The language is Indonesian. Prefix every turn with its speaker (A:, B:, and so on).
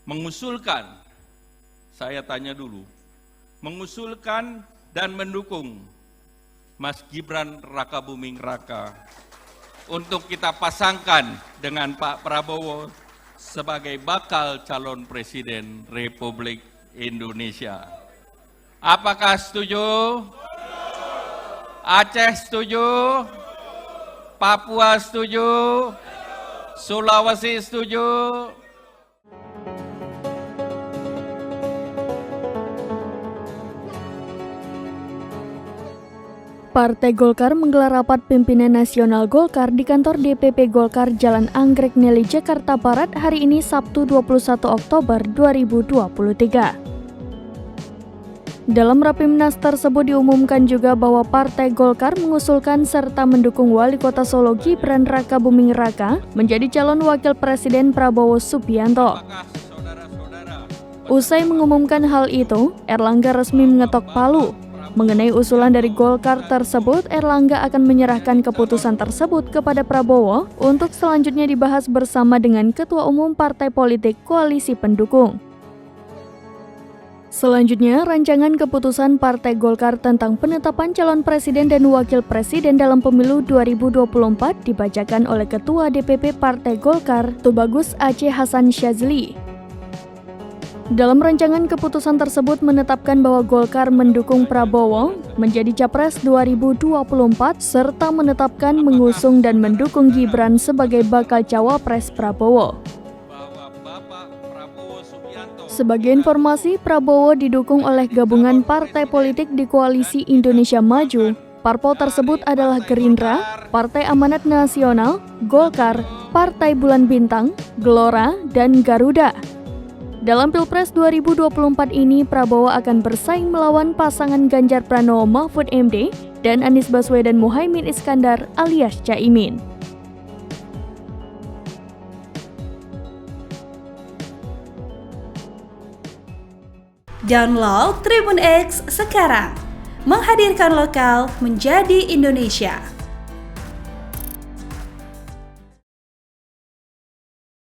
A: mengusulkan, saya tanya dulu, mengusulkan dan mendukung Mas Gibran Rakabuming Raka untuk kita pasangkan dengan Pak Prabowo sebagai bakal calon Presiden Republik Indonesia. Apakah setuju? Aceh setuju? Papua setuju? Sulawesi setuju?
B: Partai Golkar menggelar rapat pimpinan nasional Golkar di kantor DPP Golkar Jalan Anggrek Neli, Jakarta Barat hari ini Sabtu 21 Oktober 2023. Dalam Rapimnas tersebut diumumkan juga bahwa Partai Golkar mengusulkan serta mendukung Wali Kota Solo Gibran Rakabuming Raka menjadi calon Wakil Presiden Prabowo Subianto. Usai mengumumkan hal itu, Erlangga resmi mengetok palu. Mengenai usulan dari Golkar tersebut, Erlangga akan menyerahkan keputusan tersebut kepada Prabowo untuk selanjutnya dibahas bersama dengan Ketua Umum Partai Politik Koalisi Pendukung. Selanjutnya, rancangan keputusan Partai Golkar tentang penetapan calon presiden dan wakil presiden dalam pemilu 2024 dibacakan oleh Ketua DPP Partai Golkar, Tubagus Aceh Hasan Syazili. Dalam rancangan keputusan tersebut menetapkan bahwa Golkar mendukung Prabowo menjadi Capres 2024 serta menetapkan mengusung dan mendukung Gibran sebagai bakal cawapres Prabowo. Sebagai informasi, Prabowo didukung oleh gabungan partai politik di Koalisi Indonesia Maju. Parpol tersebut adalah Gerindra, Partai Amanat Nasional, Golkar, Partai Bulan Bintang, Gelora, dan Garuda. Dalam Pilpres 2024 ini, Prabowo akan bersaing melawan pasangan Ganjar Pranowo Mahfud MD dan Anies Baswedan Muhaimin Iskandar alias Caimin.
C: Download Tribun X sekarang, menghadirkan lokal menjadi Indonesia.